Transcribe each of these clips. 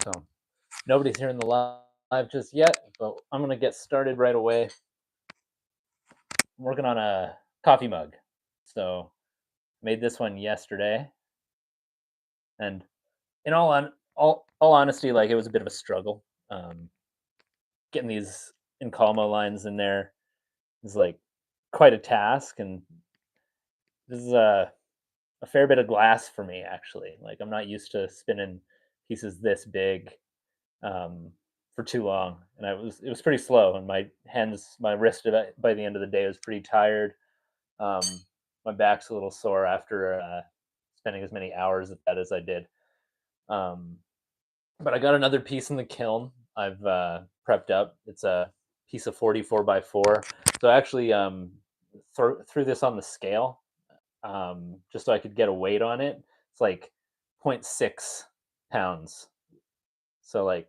So nobody's here in the live just yet, but I'm gonna get started right away. I'm working on a coffee mug. So made this one yesterday, and in all honesty, like it was a bit of a struggle. Getting these Encalmo lines in there is like quite a task, and this is a fair bit of glass for me actually. Like I'm not used to spinning pieces this big um, for too long, and it was pretty slow, and my wrist by the end of the day was pretty tired. Um, my back's a little sore after spending as many hours at that as I did. Um, but I got another piece in the kiln. I've prepped up. It's a piece of 44 by 4. So I actually threw this on the scale just so I could get a weight on it. It's like zero point 0.6 pounds. So like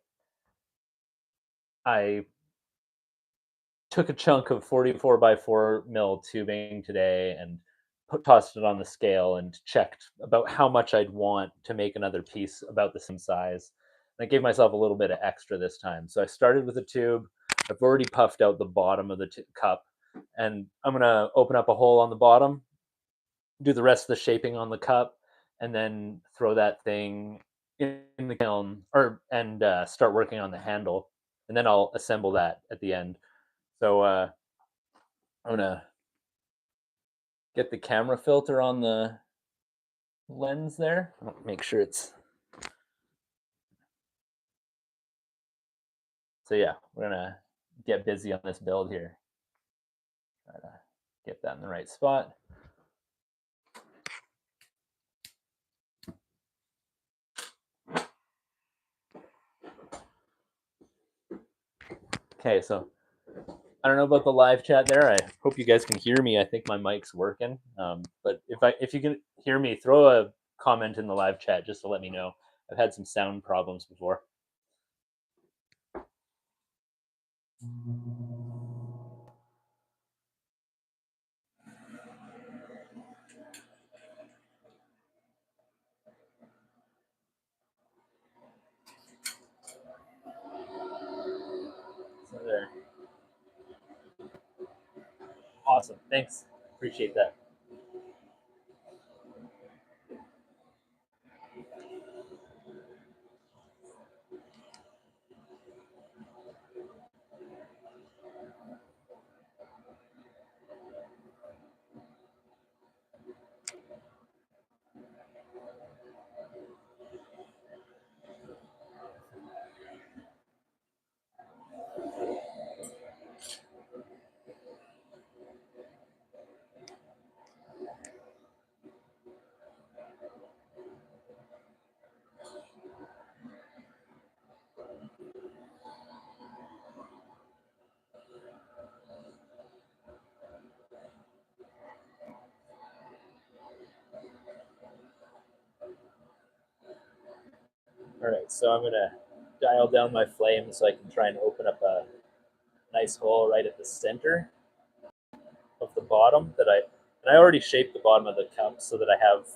I took a chunk of 44 by 4 mil tubing today and tossed it on the scale and checked about how much I'd want to make another piece about the same size. And I gave myself a little bit of extra this time. So I started with a tube. I've already puffed out the bottom of the cup, and I'm going to open up a hole on the bottom, do the rest of the shaping on the cup, and then throw that thing in the kiln and start working on the handle. And then I'll assemble that at the end. So I'm gonna get the camera filter on the lens there. Make sure it's so yeah. We're gonna get busy on this build here. Try to get that in the right spot. Okay, so I don't know about the live chat there. I hope you guys can hear me. I think my mic's working. But if you can hear me, throw a comment in the live chat just to let me know. I've had some sound problems before. So there. Awesome. Thanks. Appreciate that. All right, so I'm gonna dial down my flame so I can try and open up a nice hole right at the center of the bottom and I already shaped the bottom of the cup so that I have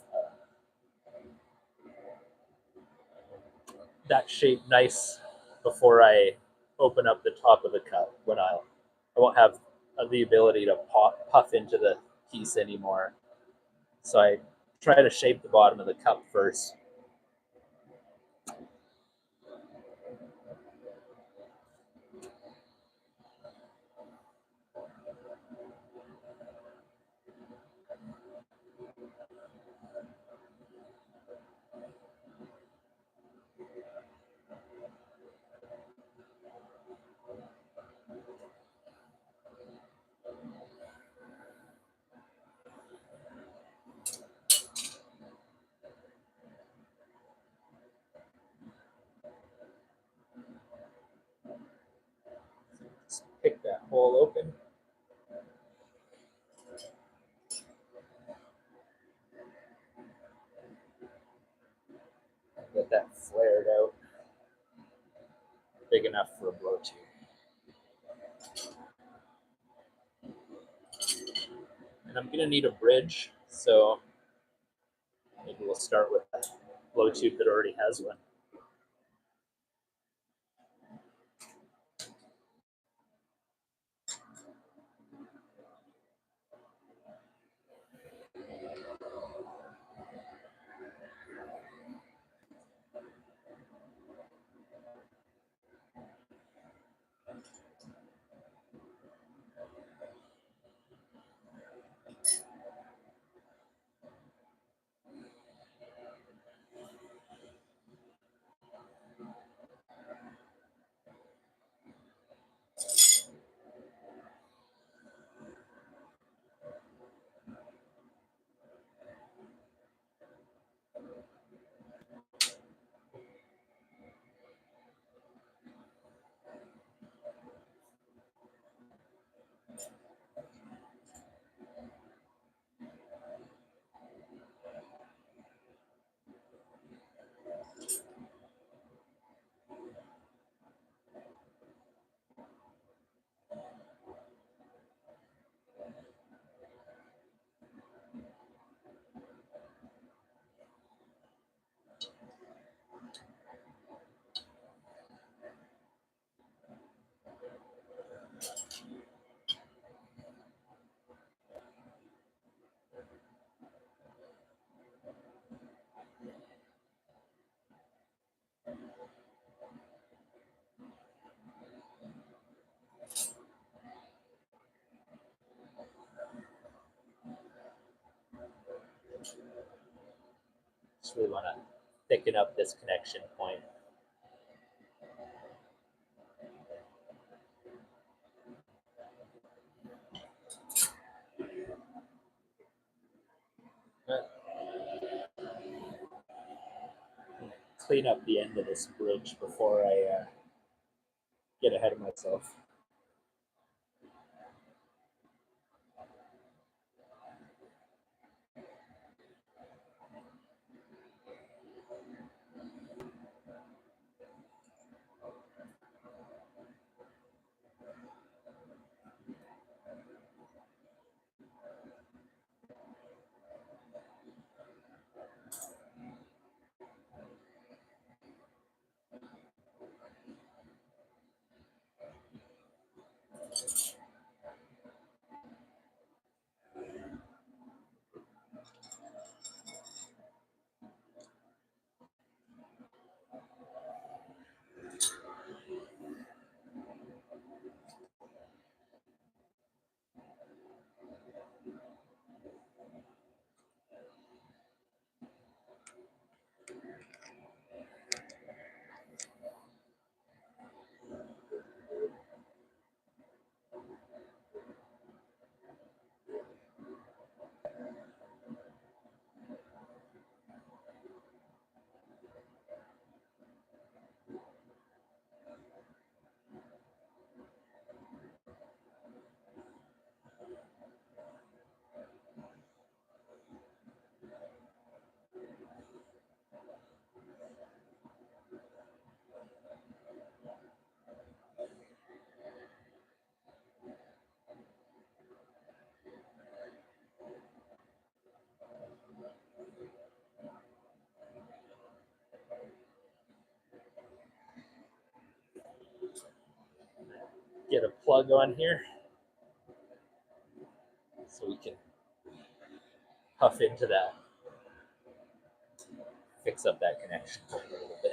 that shape nice before I open up the top of the cup when I won't have the ability to puff into the piece anymore. So I try to shape the bottom of the cup first. Just pick that hole open. Get that flared out big enough for a blow tube. And I'm gonna need a bridge, so maybe we'll start with a blow tube that already has one. Just really want to thicken up this connection point. Clean up the end of this bridge before I get ahead of myself. Get a plug on here so we can puff into that, fix up that connection a little bit.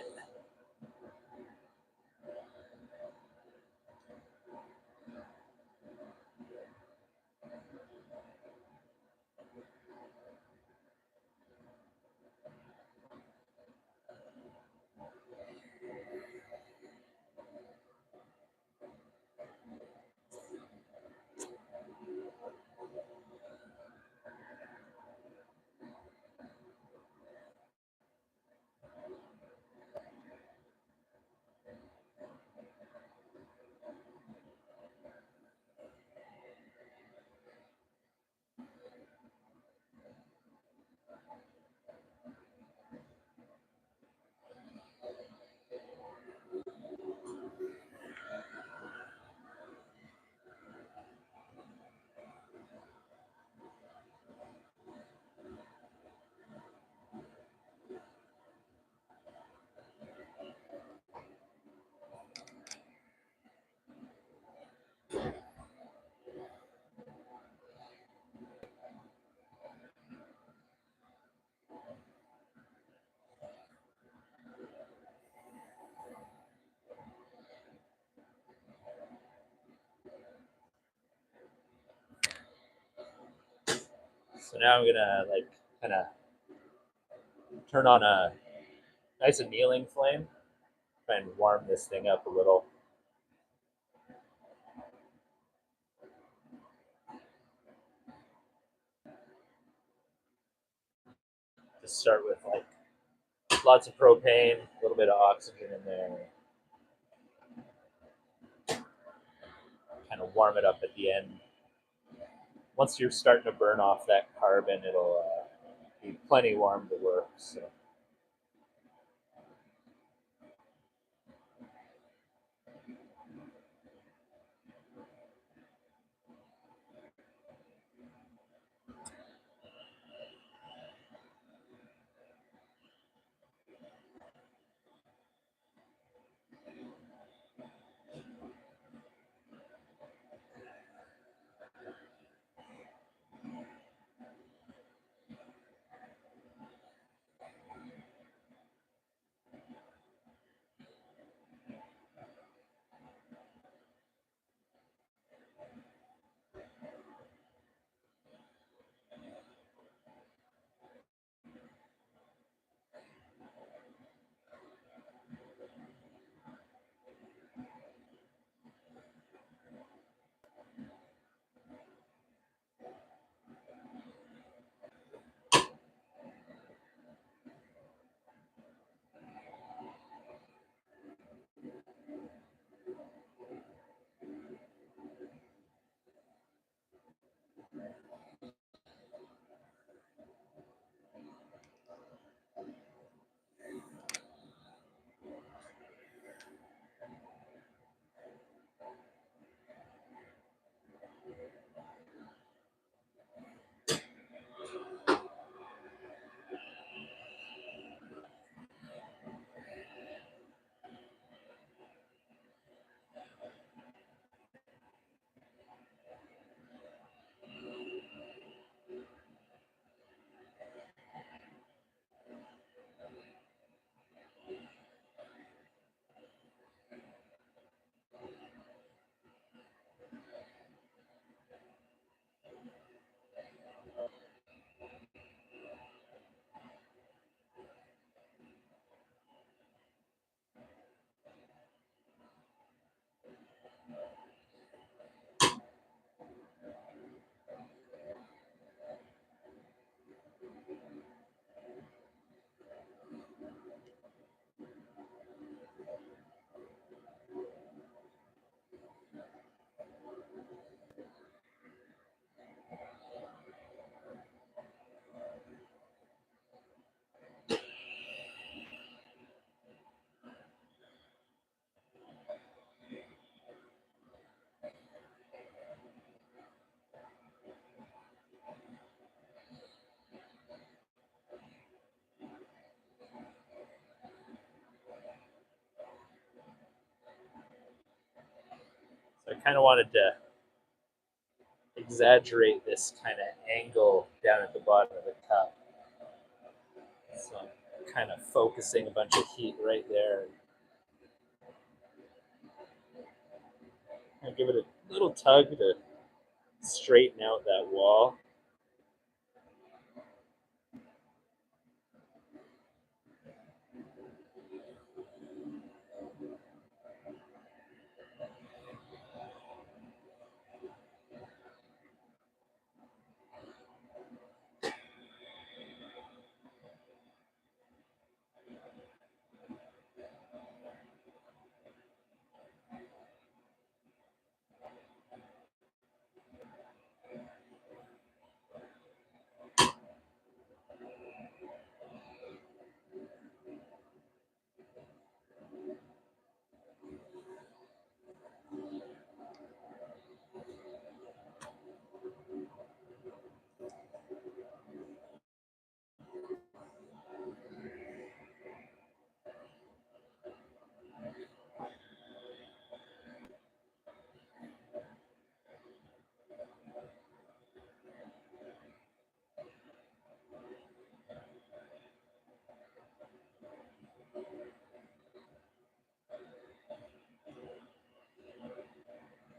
So now I'm gonna like kind of turn on a nice annealing flame, try and warm this thing up a little. Just start with like lots of propane, a little bit of oxygen in there. Kind of warm it up at the end. Once you're starting to burn off that carbon, it'll be plenty warm to work. So. kind of wanted to exaggerate this kind of angle down at the bottom of the cup. So I'm kind of focusing a bunch of heat right there. And give it a little tug to straighten out that wall.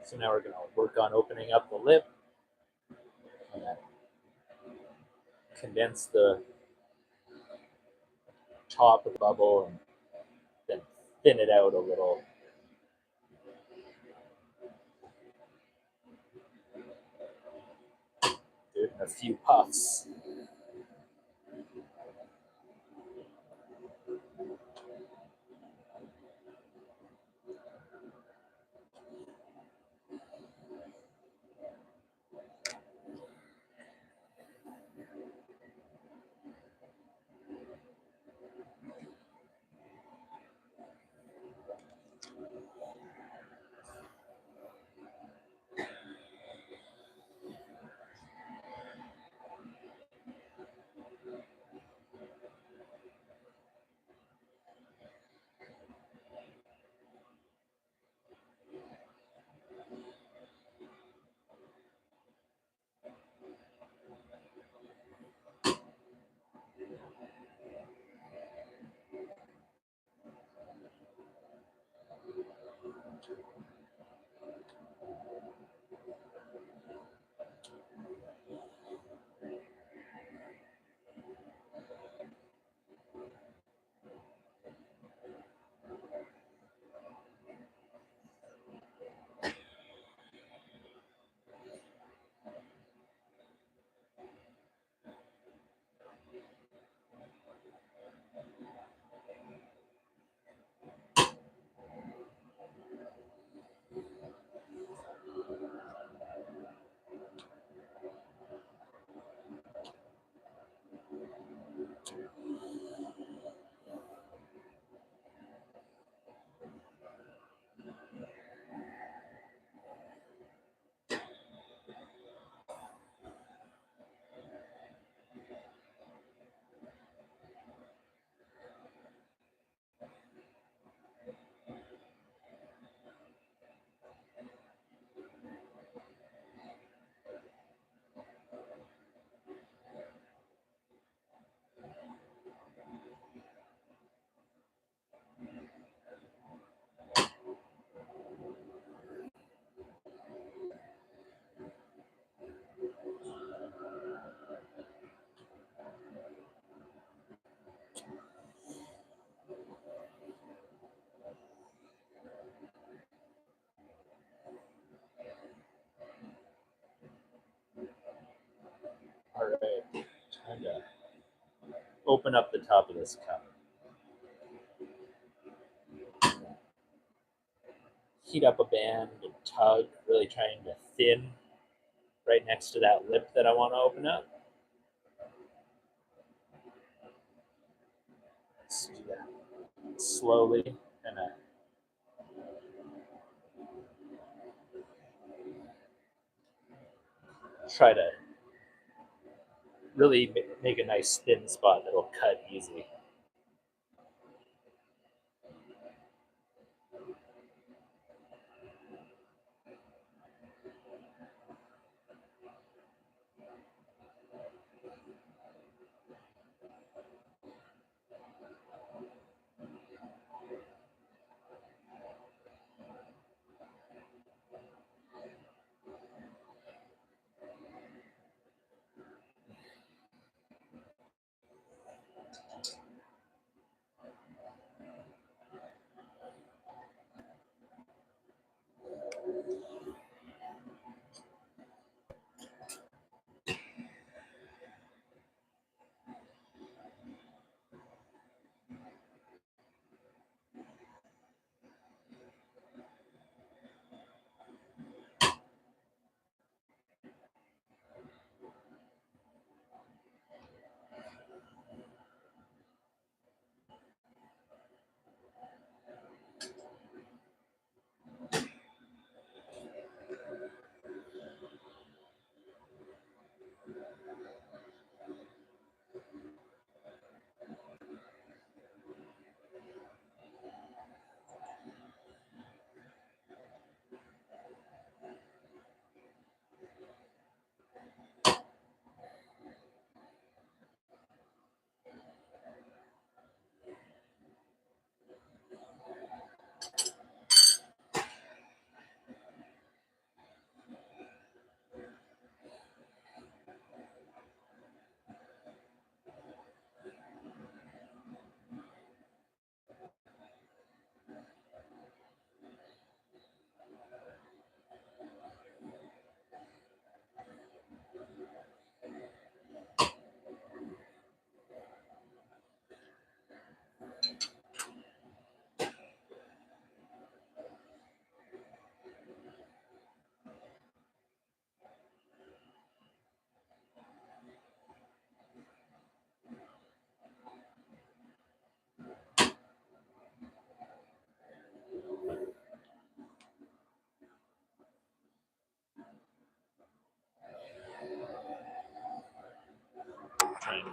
So now we're going to work on opening up the lip. Condense the top of the bubble and then thin it out a little. Do it in a few puffs. All right, time to open up the top of this cup. Heat up a band and tug, really trying to thin right next to that lip that I want to open up. Let's do that slowly, kind of try to really make a nice thin spot that'll cut easy.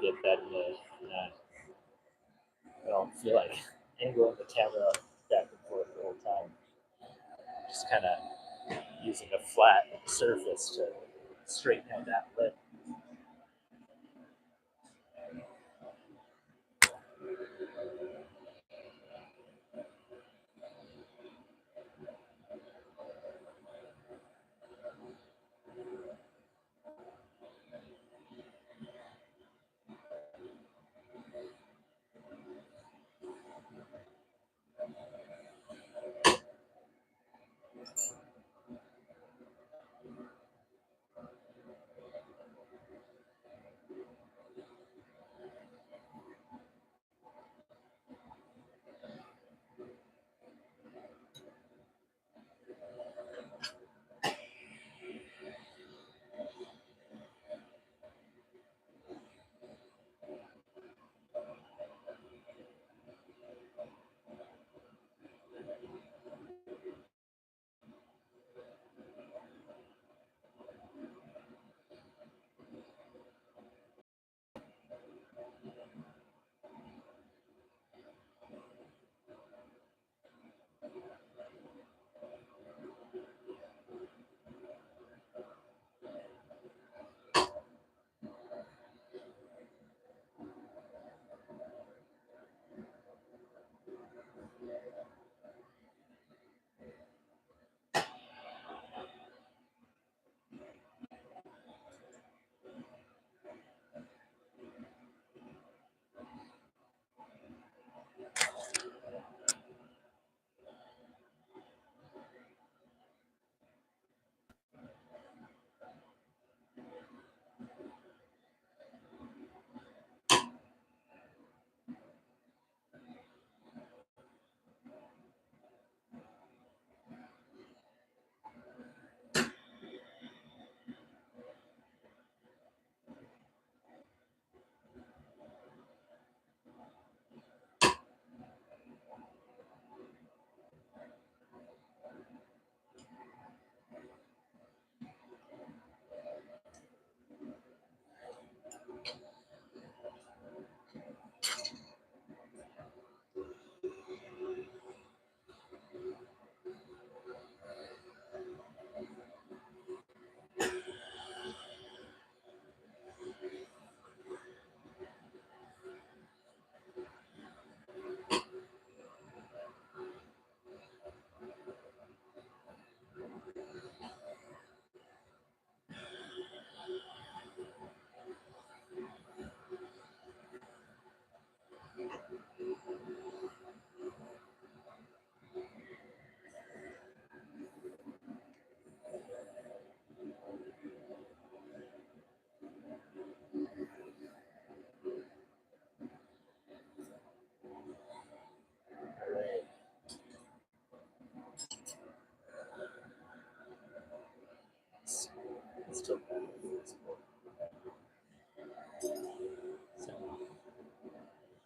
get that in the, I don't feel like angling the camera back and forth the whole time. Just kind of using a flat surface to straighten out that lip. Still so,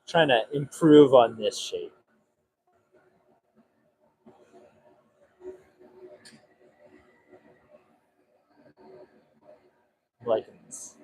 trying to improve on this shape. Liking this.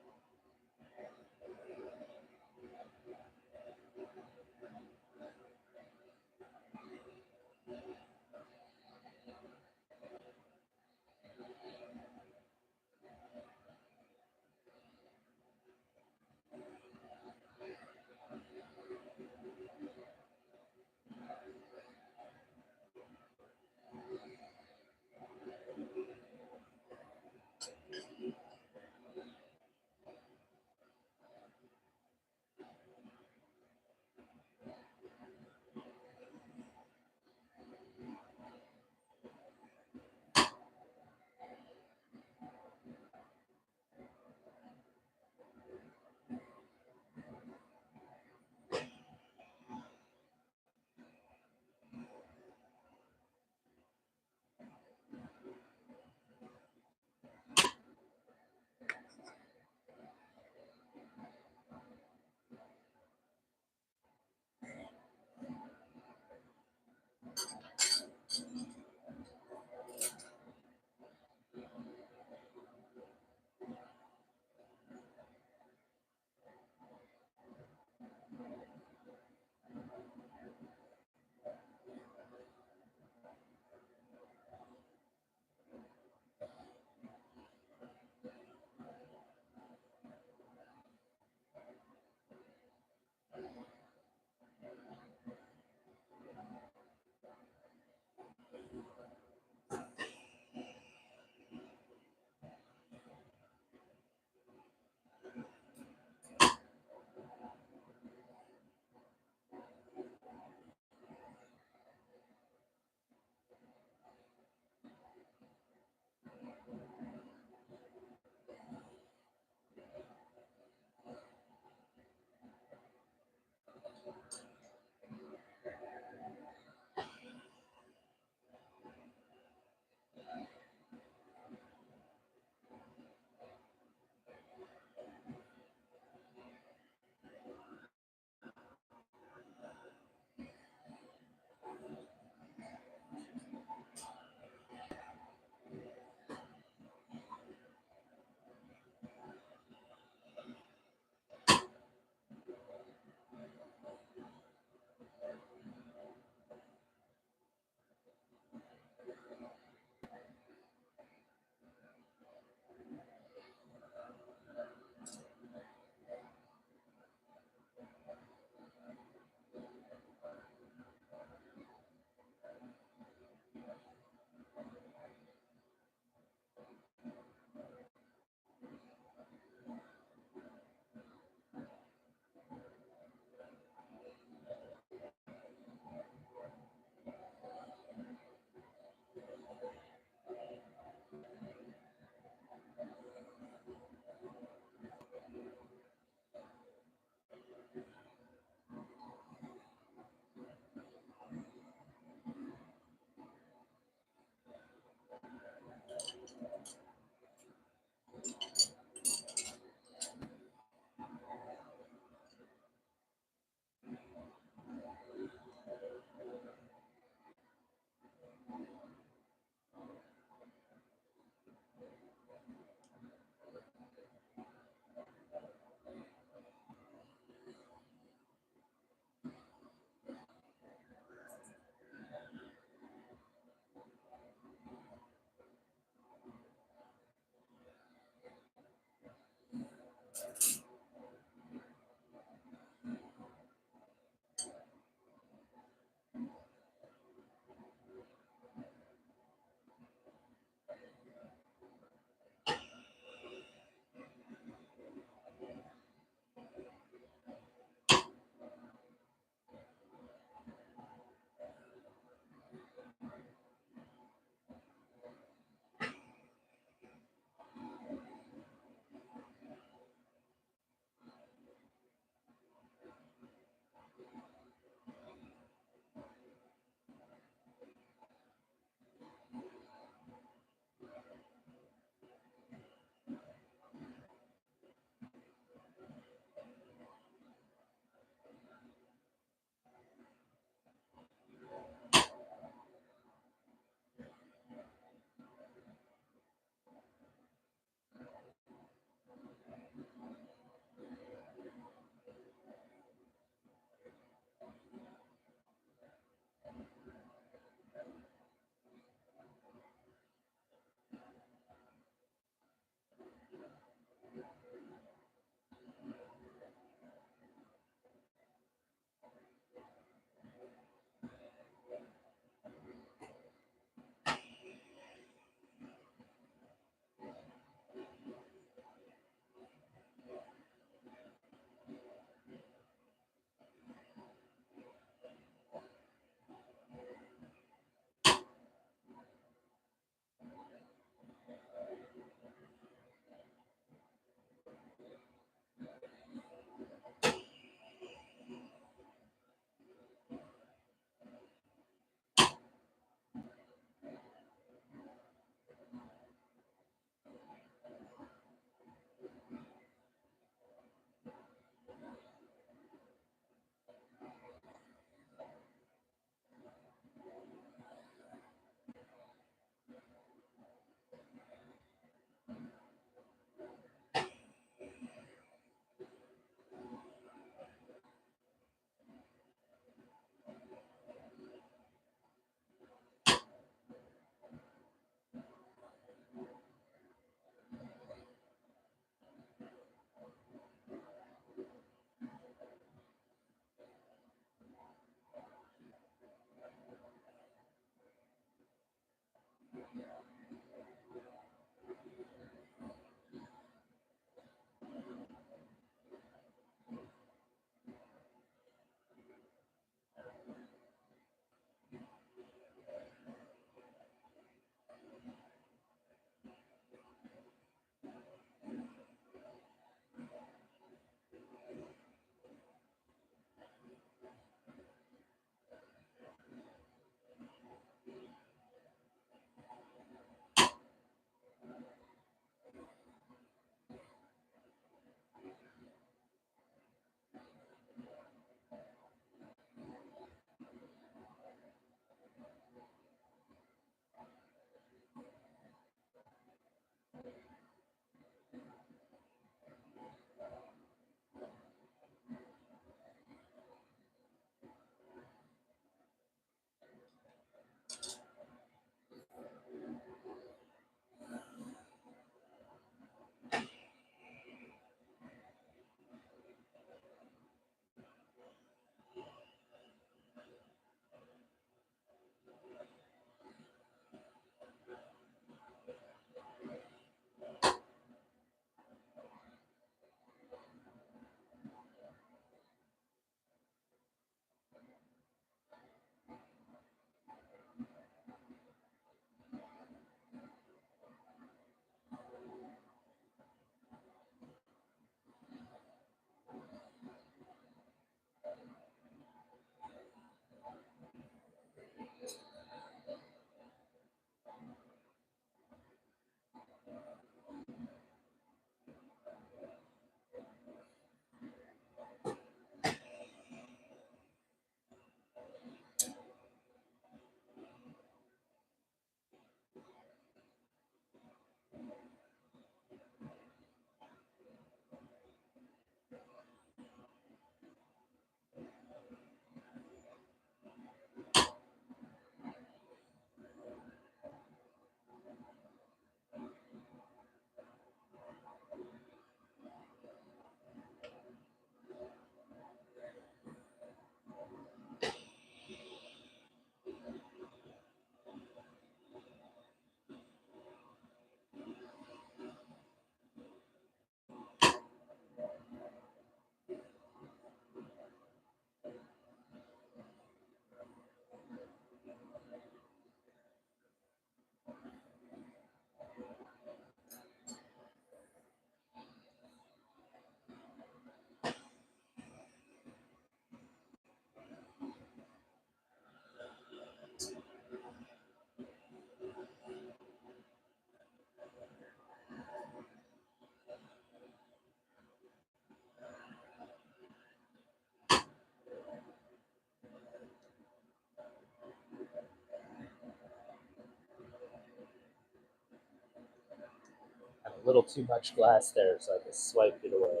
A little too much glass there, so I just swiped it away.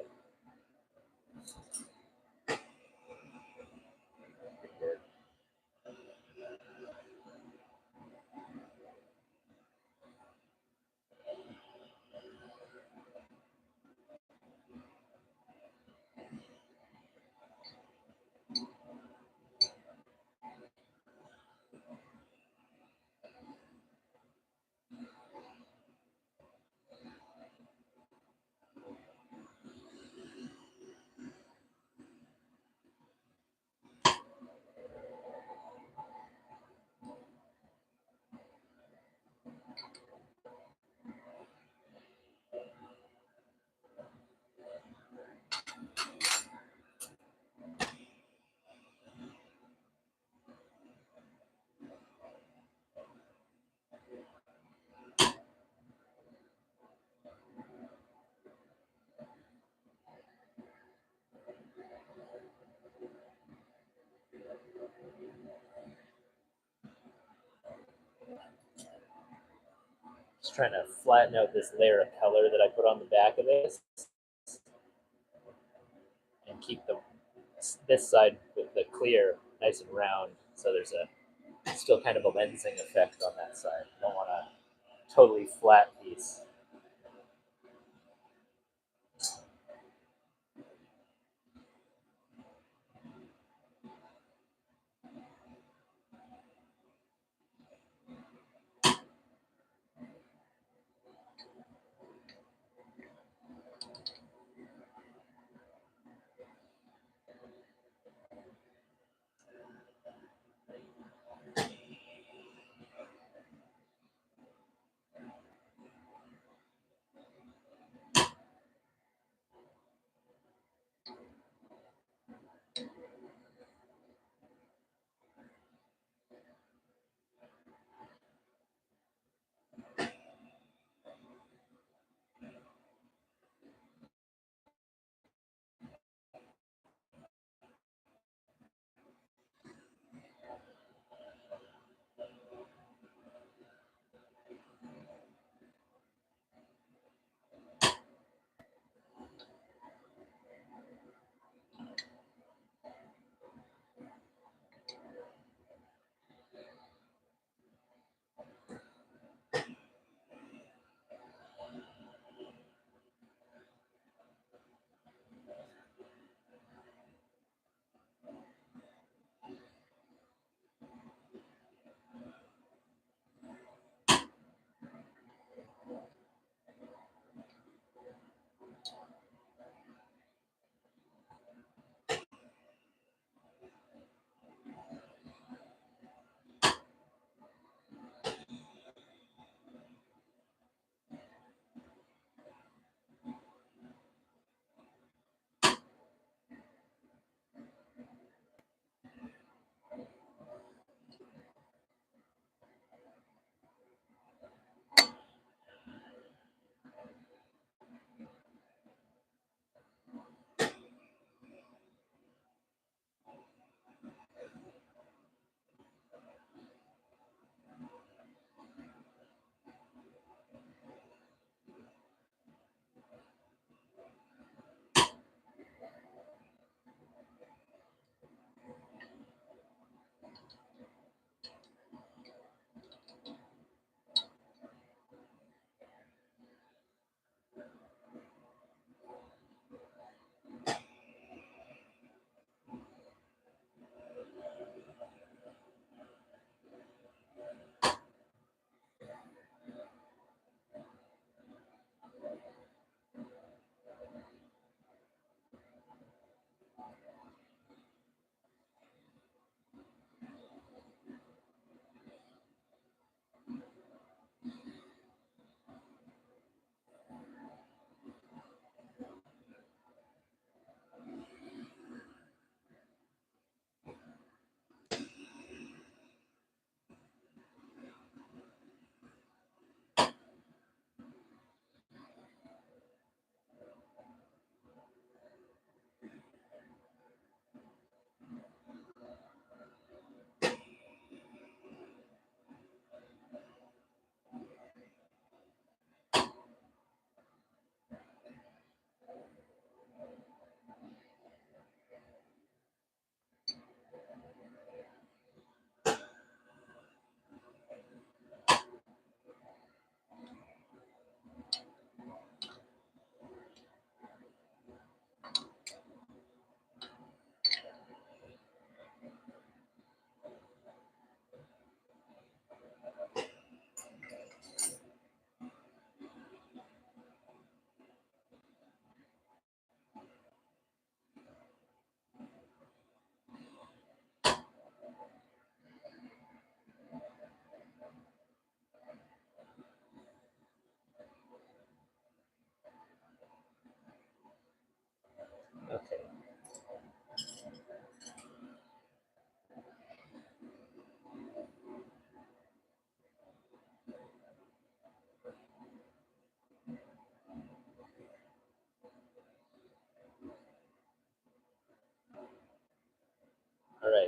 Just trying to flatten out this layer of color that I put on the back of this and keep this side with the clear nice and round, so there's still kind of a lensing effect on that side. I don't want a totally flat piece.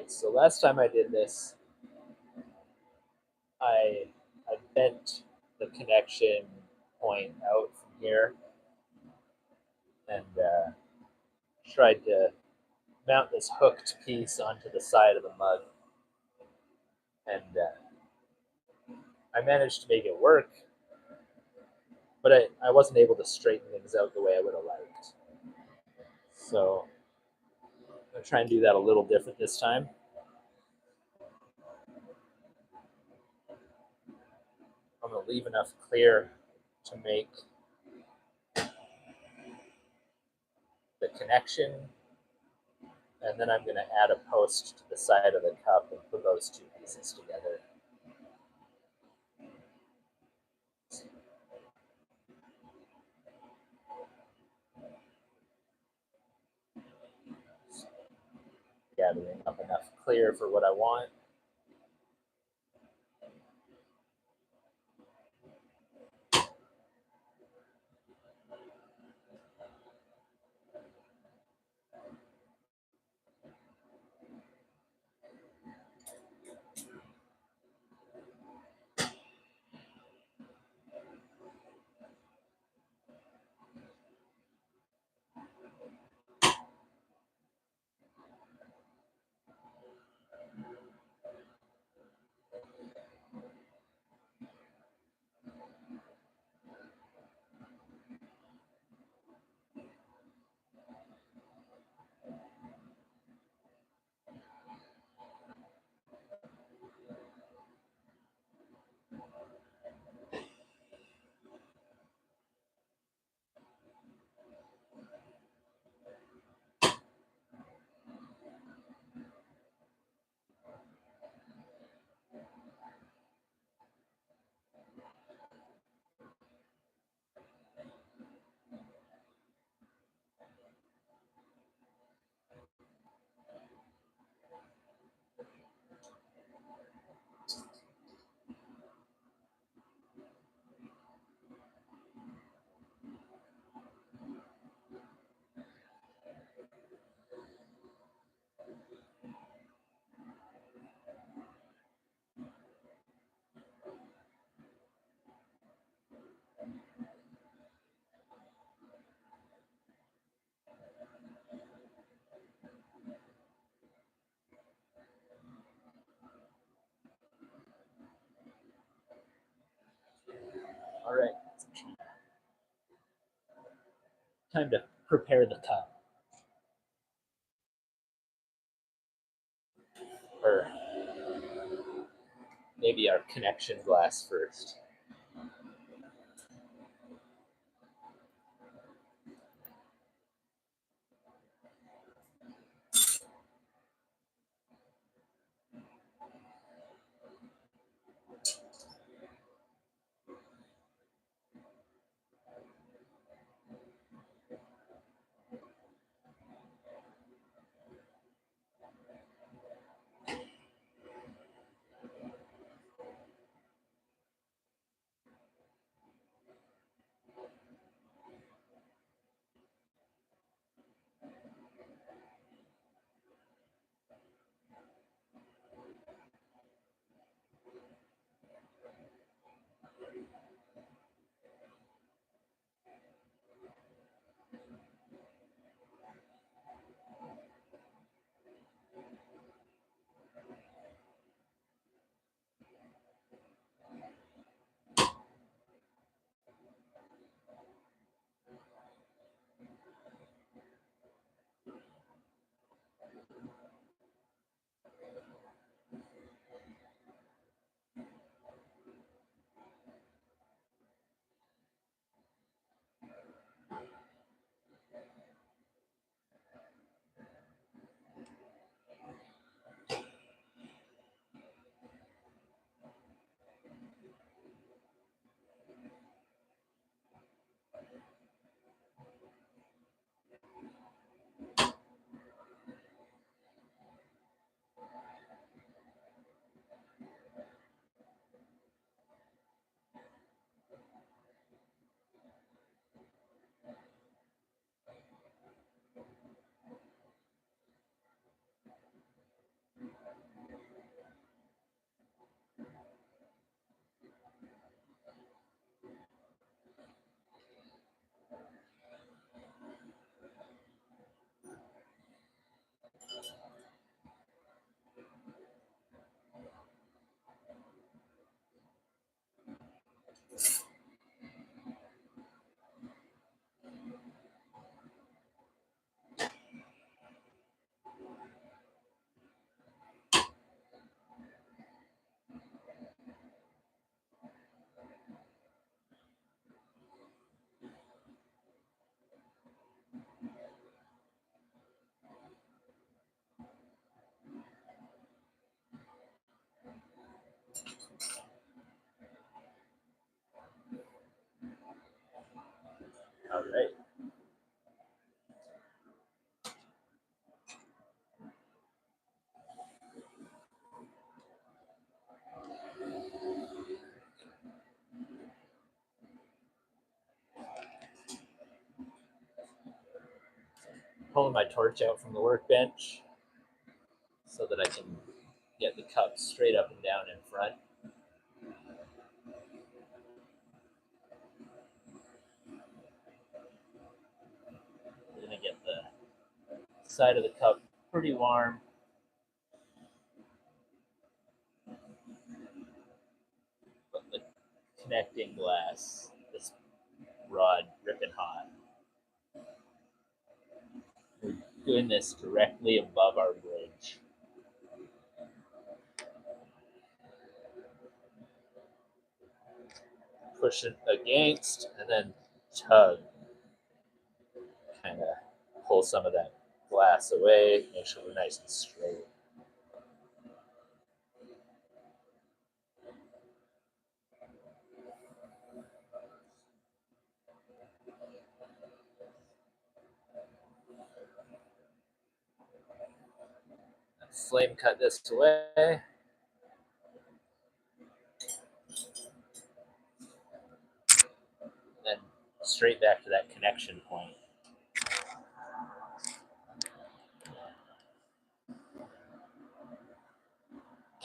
right, so last time I did this, I I bent the connection point out from here and tried to mount this hooked piece onto the side of the mug, and I managed to make it work, but I wasn't able to straighten things out the way I would have liked. So I'm gonna try and do that a little different this time. I'm gonna leave enough clear to make the connection, and then I'm gonna add a post to the side of the cup and put those two pieces together. Gathering up enough clear for what I want. All right, time to prepare the cup. Or maybe our connection glass first. All right. Pulling my torch out from the workbench so that I can get the cup straight up and down in front. I'm going to get the side of the cup pretty warm. But the connecting glass, this rod ripping hot. We're doing this directly above our bridge. Push it against and then tug. Kind of pull some of that glass away, make sure we're nice and straight. Flame cut this away. Then straight back to that connection point.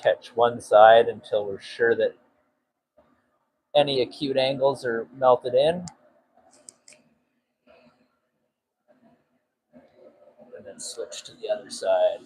Catch one side until we're sure that any acute angles are melted in. And then switch to the other side.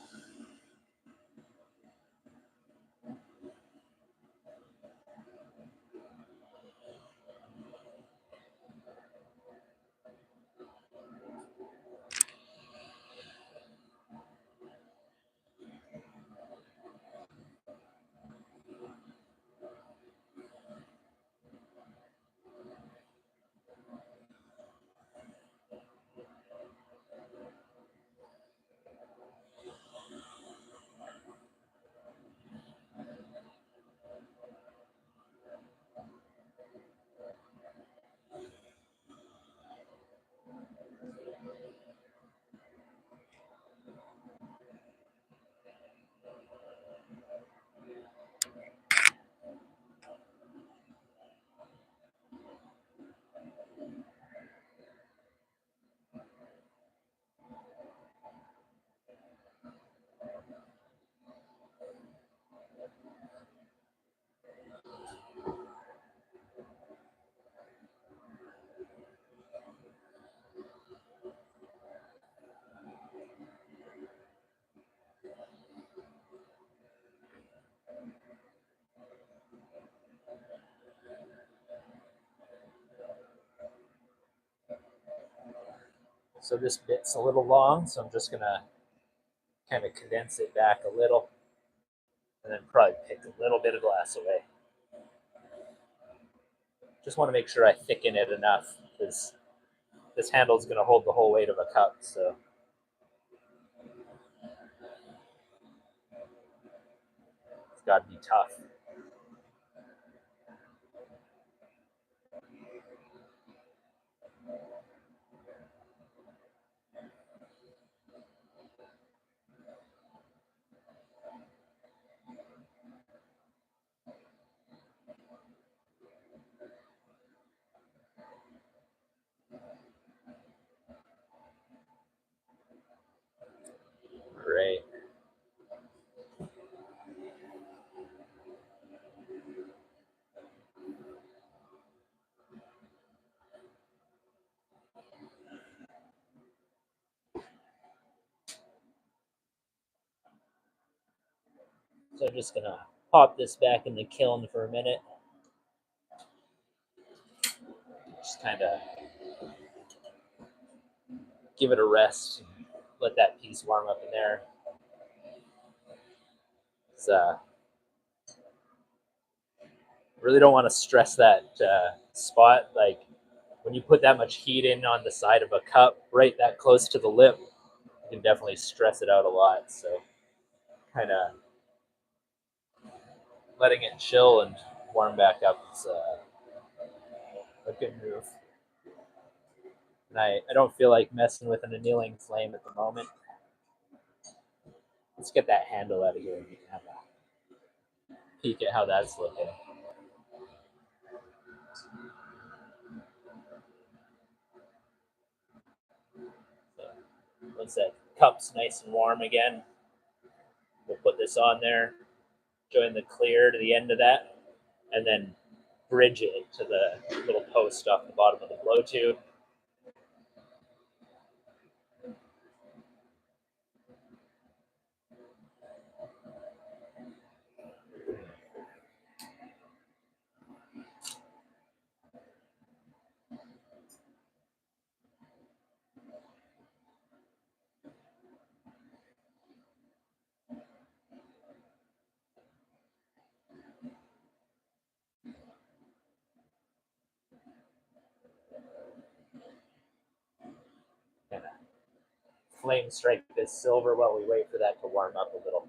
So this bit's a little long, so I'm just gonna kind of condense it back a little and then probably pick a little bit of glass away. Just want to make sure I thicken it enough because this handle is going to hold the whole weight of a cup, so it's got to be tough. Great. So I'm just gonna pop this back in the kiln for a minute. Just kind of give it a rest. Let that piece warm up in there. It's, really don't want to stress that spot. Like when you put that much heat in on the side of a cup, right that close to the lip, you can definitely stress it out a lot. So kind of letting it chill and warm back up is a good move. And I don't feel like messing with an annealing flame at the moment. Let's get that handle out of here and we can have a peek at how that's looking. So once that cup's nice and warm again, we'll put this on there, join the clear to the end of that, and then bridge it to the little post off the bottom of the blow tube. Kind of flame strike this silver while we wait for that to warm up a little.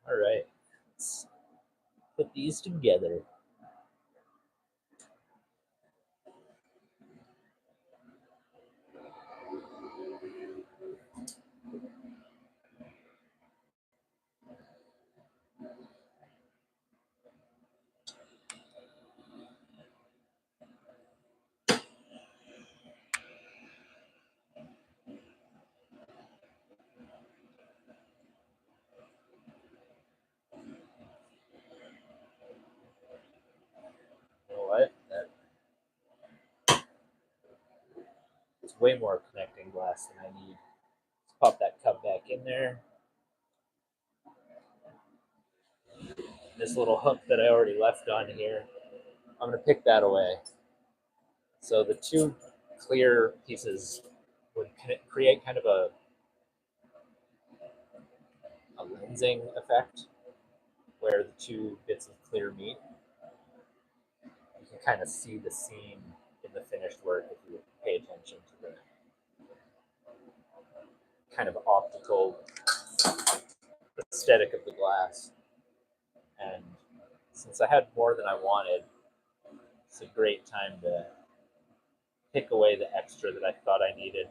All right, let's put these together. You know what? It's way more connecting glass than I need. Let's pop that cup back in there. This little hook that I already left on here, I'm going to pick that away. So the two clear pieces would create kind of a lensing effect where the two bits of clear meet. You can kind of see the seam in the finished work if you pay attention to the kind of optical aesthetic of the glass. And since I had more than I wanted, it's a great time to pick away the extra that I thought I needed.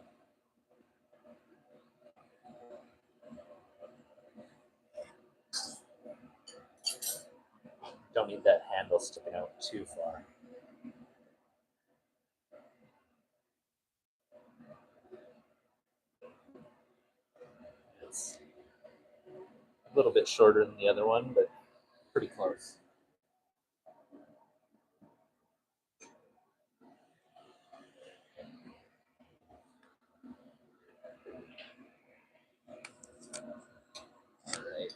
Don't need that handle sticking out too far. It's a little bit shorter than the other one, but pretty close. All right.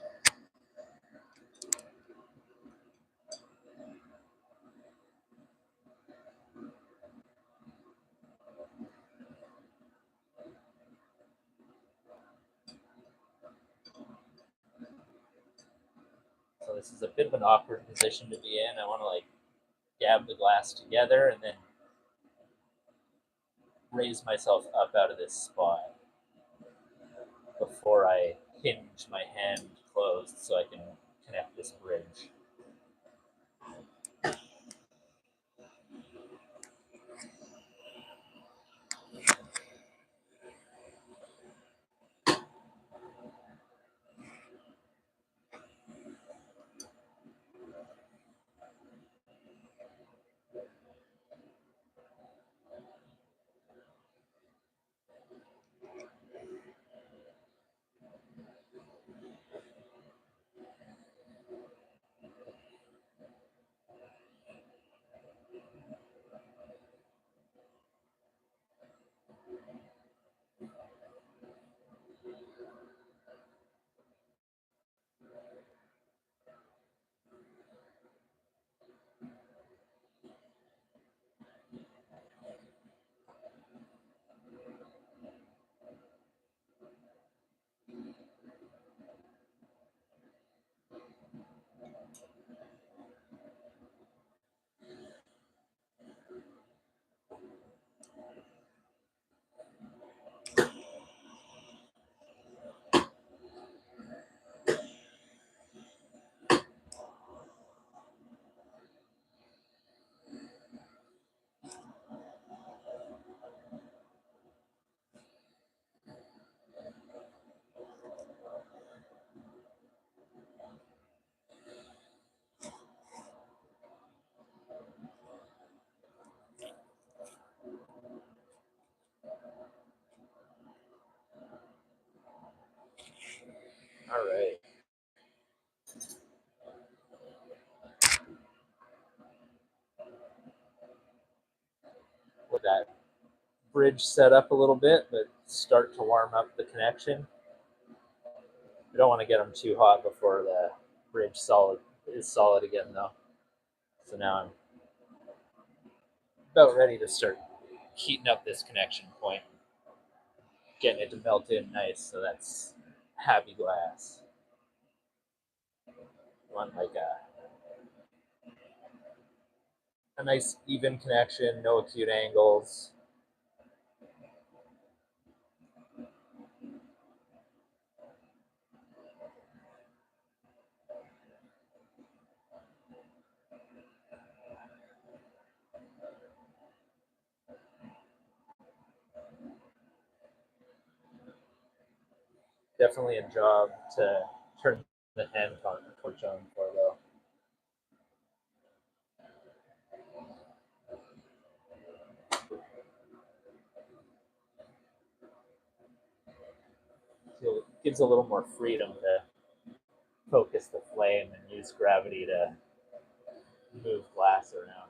So this is a bit of an awkward position to be in. I want to like dab the glass together and then raise myself up out of this spot before I hinge my hand closed so I can connect this bridge. All right. With that bridge set up a little bit, but start to warm up the connection. We don't want to get them too hot before the bridge is solid again, though. So now I'm about ready to start heating up this connection point, getting it to melt in nice. So that's happy glass. You want like a nice even connection, no acute angles. Definitely a job to turn the hand torch on for, though. It gives a little more freedom to focus the flame and use gravity to move glass around.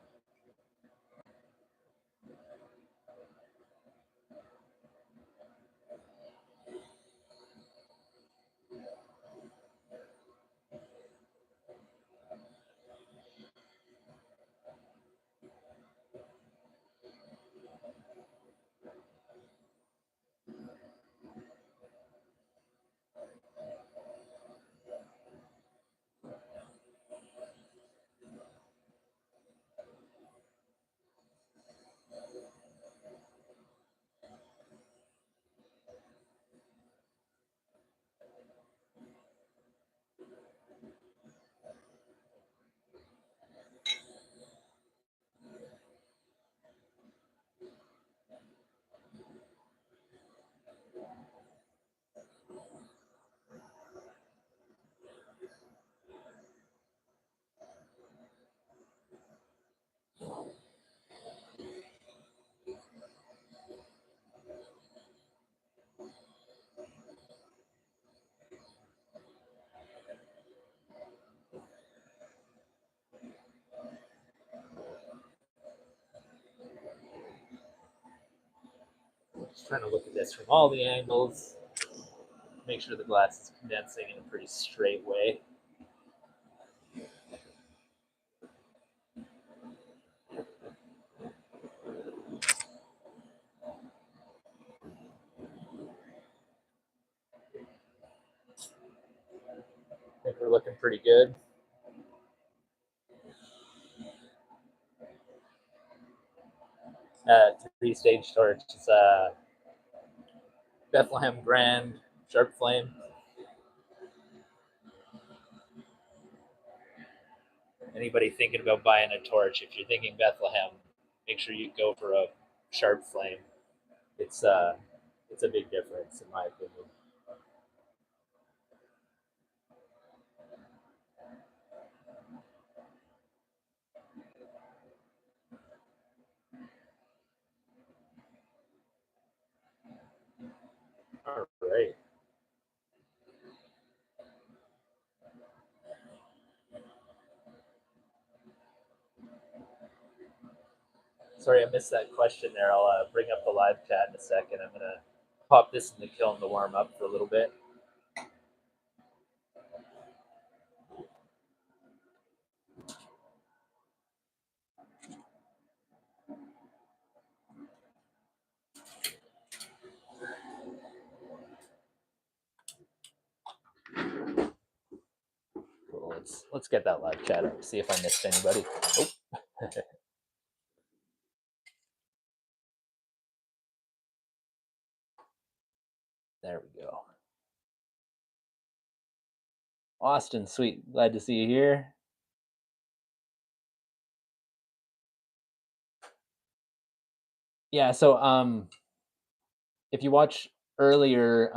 trying to look at this from all the angles, make sure the glass is condensing in a pretty straight way. I think we're looking pretty good. Three-stage torch is Bethlehem Grand Sharp Flame. Anybody thinking about buying a torch, if you're thinking Bethlehem, make sure you go for a Sharp Flame. It's a big difference in my opinion. All right. Sorry, I missed that question there. I'll bring up the live chat in a second. I'm going to pop this in the kiln to warm up for a little bit. Cool. Let's get that live chat up, see if I missed anybody. Oh. There we go. Austin, sweet. Glad to see you here. Yeah, so if you watch earlier,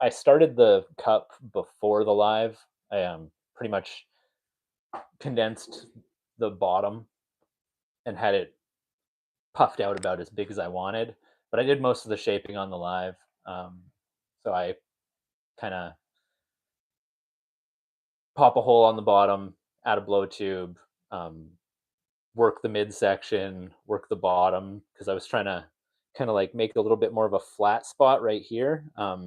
I started the cup before the live. I pretty much condensed the bottom and had it puffed out about as big as I wanted, but I did most of the shaping on the live. So I kind of pop a hole on the bottom, add a blow tube, work the midsection, work the bottom, because I was trying to kind of like make a little bit more of a flat spot right here,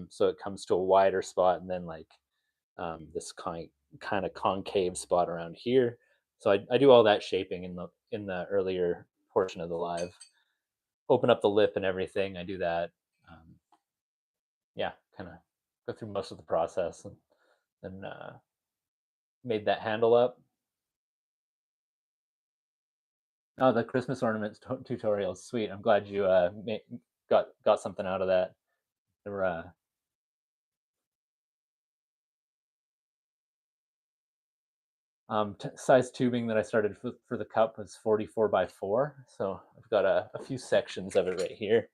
so it comes to a wider spot, and then like this kind of concave spot around here. So I do all that shaping in the earlier portion of the live. Open up the lip and everything. I do that. Yeah, kind of go through most of the process, and then made that handle up. Oh, the Christmas ornaments tutorial, sweet. I'm glad you got something out of that. There were, size tubing that I started for the cup was 44 by 4, so I've got a few sections of it right here.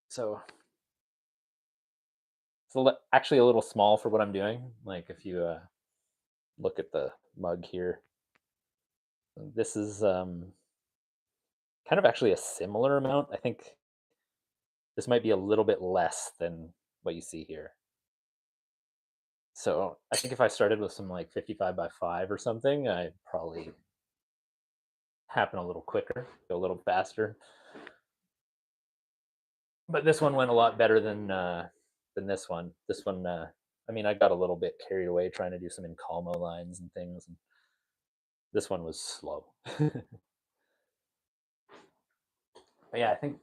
So it's actually a little small for what I'm doing. Like if you look at the mug here, this is kind of actually a similar amount. I think this might be a little bit less than what you see here. So I think if I started with some like 55 by 5 or something, I'd probably happen a little quicker, go a little faster. But this one went a lot better than this one. This one, I mean, I got a little bit carried away trying to do some Encalmo lines and things. And this one was slow. But yeah, I think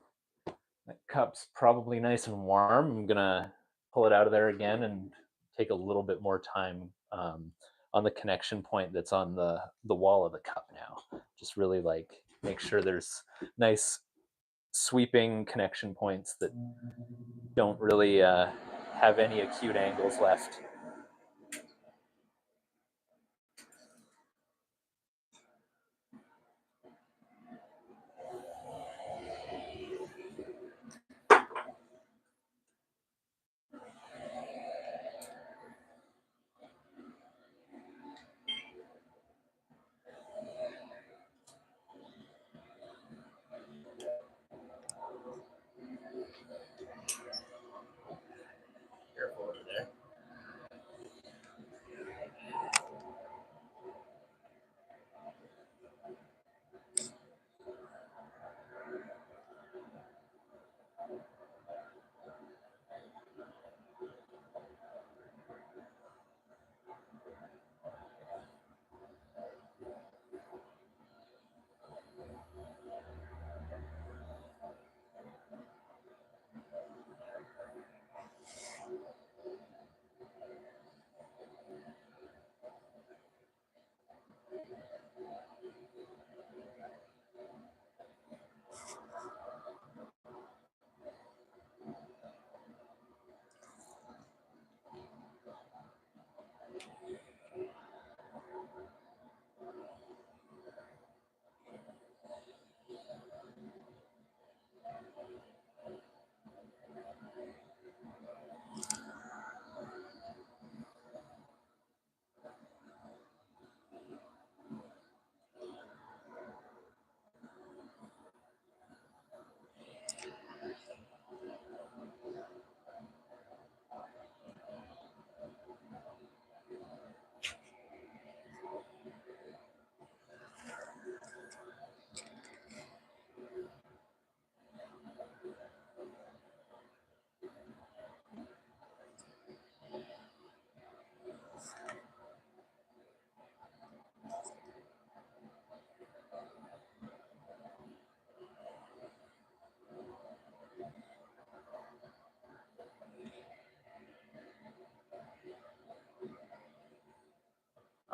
that cup's probably nice and warm. I'm gonna pull it out of there again and take a little bit more time on the connection point that's on the wall of the cup now. Just really like make sure there's nice sweeping connection points that don't really have any acute angles left. Careful over there.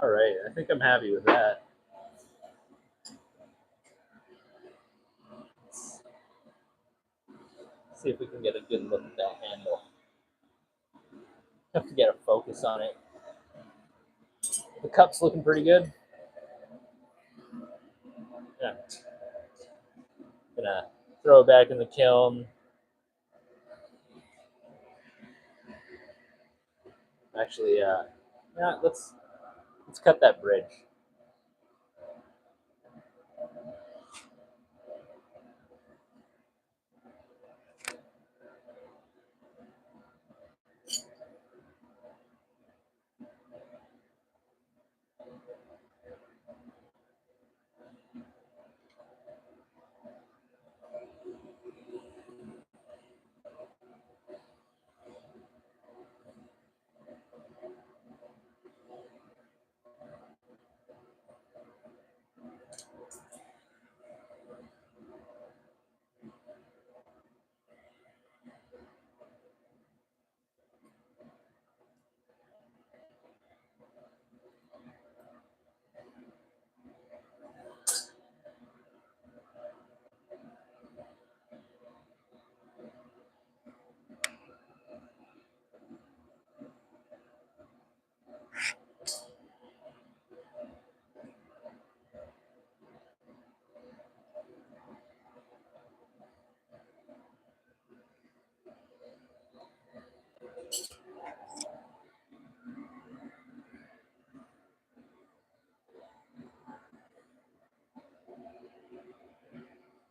All right, I think I'm happy with that. Let's see if we can get a good look at that handle. Have to get a focus on it. The cup's looking pretty good. Yeah, gonna throw it back in the kiln. Actually, yeah, let's cut that bridge.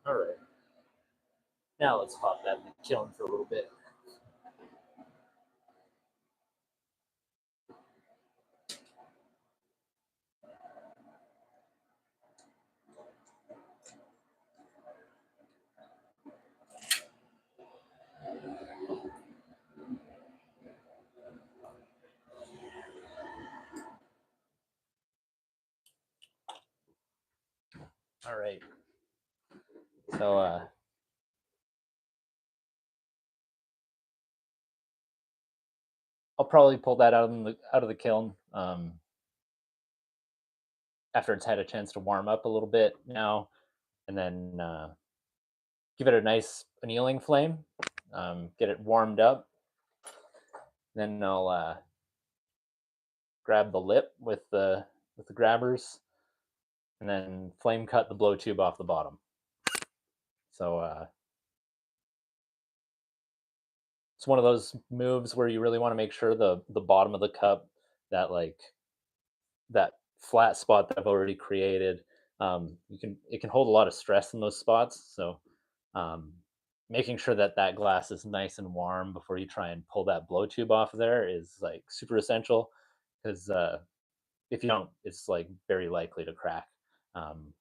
All right, now let's pop that in the kiln for a little bit. All right, so I'll probably pull that out of the kiln after it's had a chance to warm up a little bit now, and then give it a nice annealing flame. Get it warmed up. Then I'll grab the lip with the grabbers, and then flame cut the blow tube off the bottom. So it's one of those moves where you really want to make sure the bottom of the cup, that that flat spot that I've already created, it can hold a lot of stress in those spots. So um, making sure that that glass is nice and warm before you try and pull that blow tube off of there is like super essential, because if you don't, it's like very likely to crack. Um,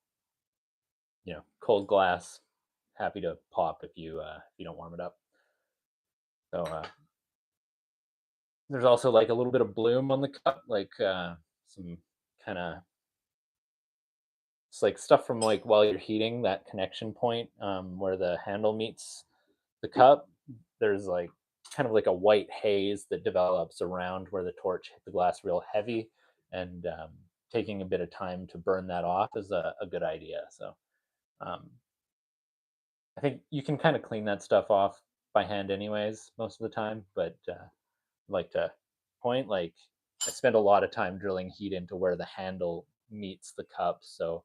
cold glass, happy to pop if you don't warm it up. So there's also like a little bit of bloom on the cup, like some kind of, it's like stuff from like while you're heating that connection point, where the handle meets the cup. There's like kind of like a white haze that develops around where the torch hit the glass real heavy, and taking a bit of time to burn that off is a good idea. So um, I think you can kind of clean that stuff off by hand anyways most of the time, but like to point, like I spend a lot of time drilling heat into where the handle meets the cup, so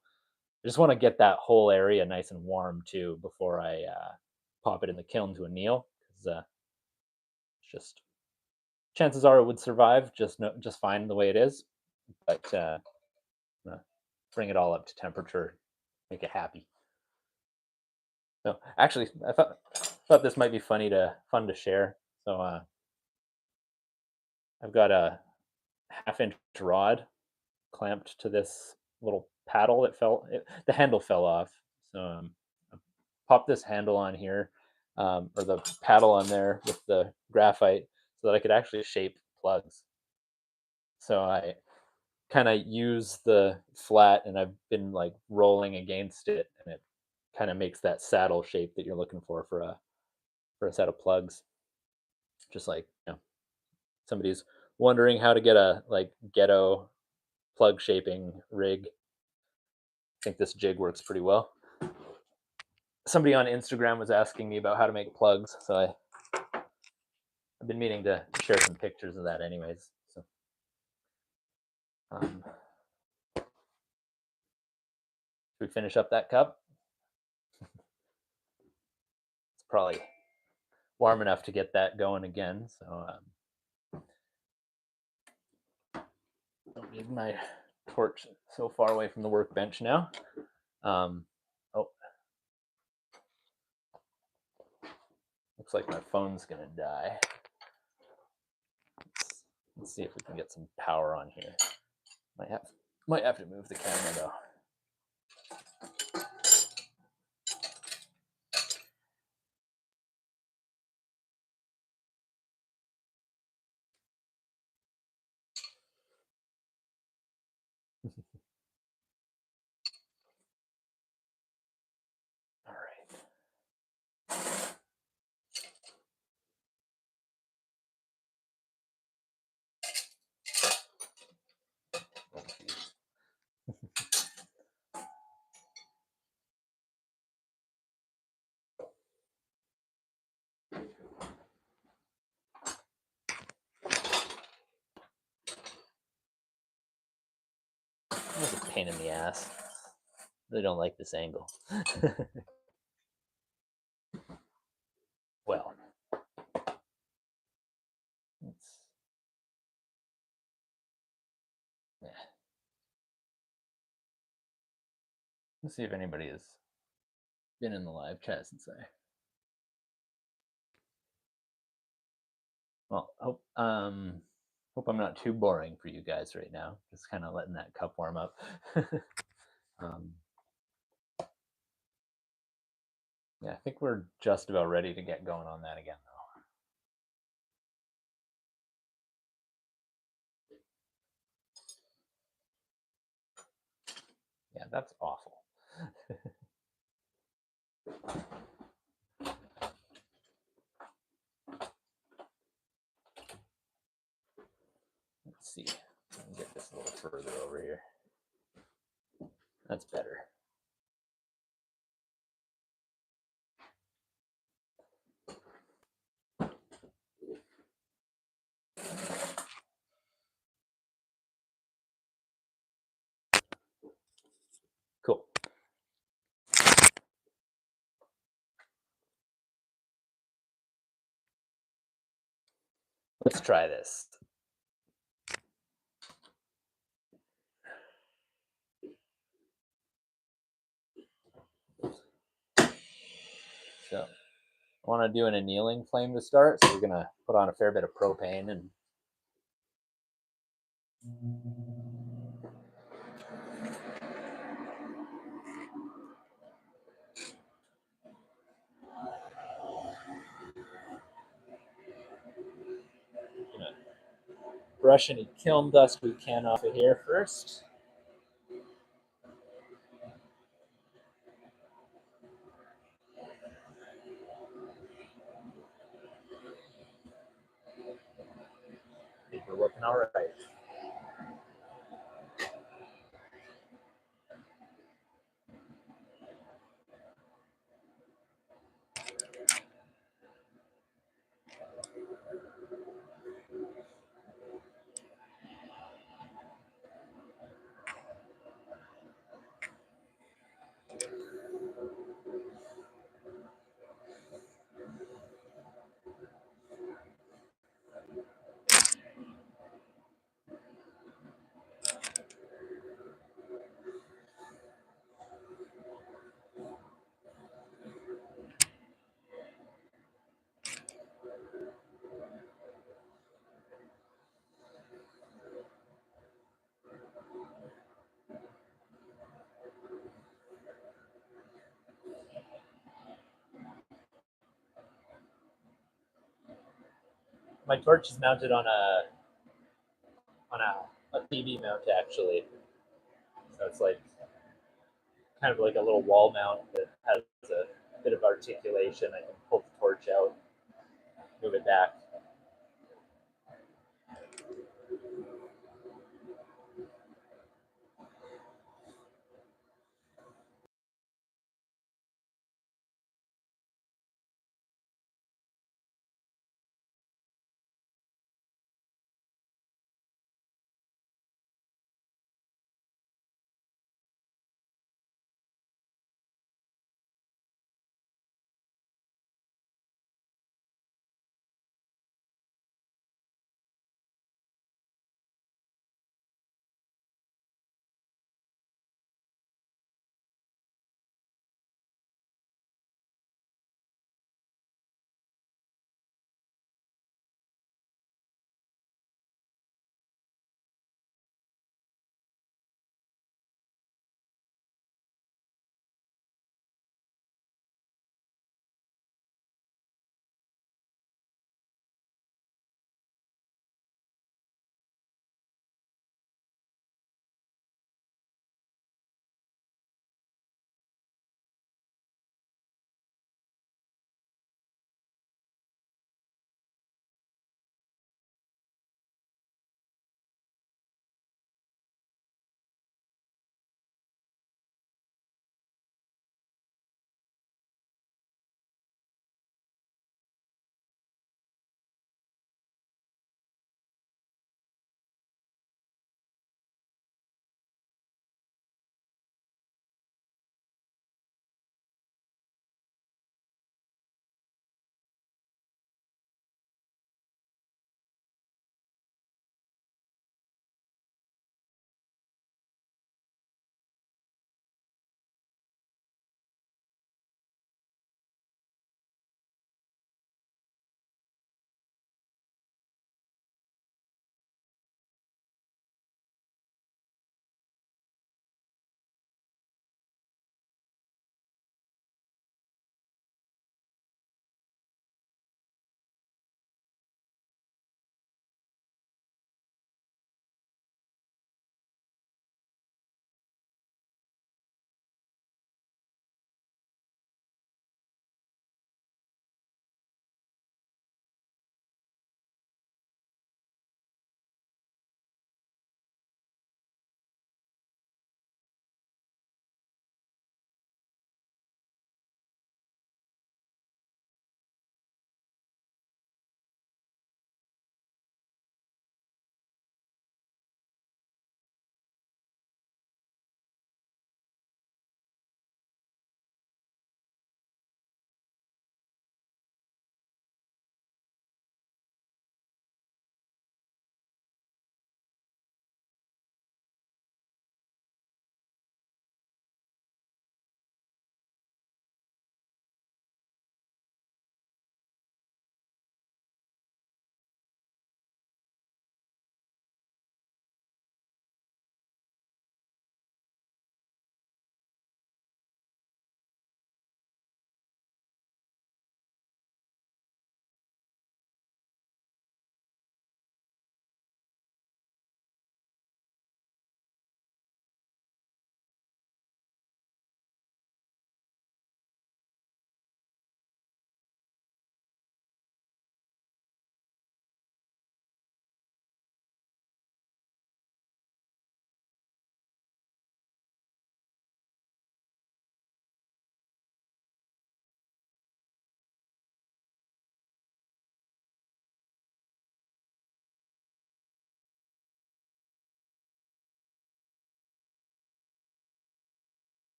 I just want to get that whole area nice and warm too before I pop it in the kiln to anneal, because it's just, chances are it would survive just fine the way it is, but bring it all up to temperature, make it happy. So actually, I thought this might be fun to share. So I've got a half-inch rod clamped to this little paddle that the handle fell off. So I popped this handle on here, or the paddle on there with the graphite, so that I could actually shape plugs. So I kind of use the flat, and I've been like rolling against it, and it kind of makes that saddle shape that you're looking for a set of plugs. Just like, somebody's wondering how to get a like ghetto plug shaping rig. I think this jig works pretty well. Somebody on Instagram was asking me about how to make plugs, so I've been meaning to share some pictures of that anyways. So should we finish up that cup? It's probably warm enough to get that going again, so don't need my torch so far away from the workbench now. Oh, looks like my phone's gonna die. Let's see if we can get some power on here. Might have to move the camera though. All right. That's a pain in the ass. Really don't like this angle. Well, let's see if anybody has been in the live chat since I. Well, hope I'm not too boring for you guys right now. Just kind of letting that cup warm up. Yeah, I think we're just about ready to get going on that again, though. Yeah, that's awful. Let's see. Let me get this a little further over here. That's better. Cool. Let's try this. So I want to do an annealing flame to start, so we're going to put on a fair bit of propane and brush any kiln dust we can off of here first. I think we're looking all right. My torch is mounted on a TV mount actually, so it's like kind of like a little wall mount that has a bit of articulation. I can pull the torch out, move it back.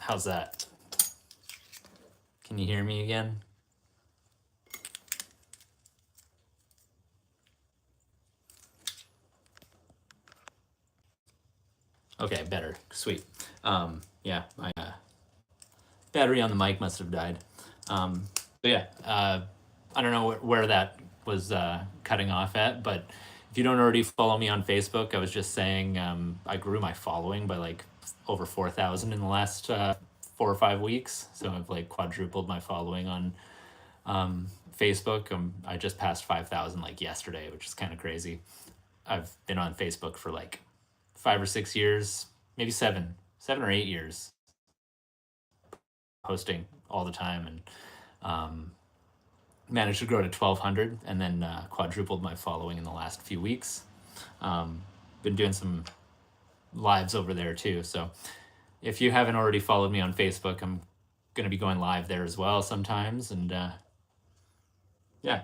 How's that? Can you hear me again? Okay, better. Sweet. Yeah, my battery on the mic must have died. But yeah, I don't know where that was cutting off at, but if you don't already follow me on Facebook, I was just saying I grew my following by like over 4,000 in the last 4 or 5 weeks. So I've like quadrupled my following on Facebook. I just passed 5,000 like yesterday, which is kind of crazy. I've been on Facebook for like 5 or 6 years, maybe 7 or 8 years, posting all the time, and managed to grow to 1,200, and then quadrupled my following in the last few weeks. Been doing some lives over there too. So if you haven't already followed me on Facebook, I'm going to be going live there as well sometimes. And yeah,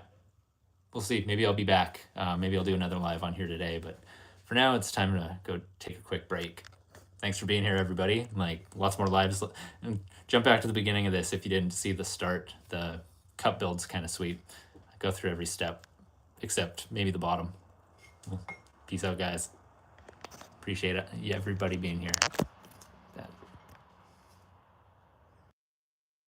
we'll see. Maybe I'll be back. Maybe I'll do another live on here today. But for now, it's time to go take a quick break. Thanks for being here, everybody. Like, lots more lives. And jump back to the beginning of this if you didn't see the start. The cup build's kind of sweet. I go through every step, except maybe the bottom. Peace out, guys. Appreciate it. Everybody being here.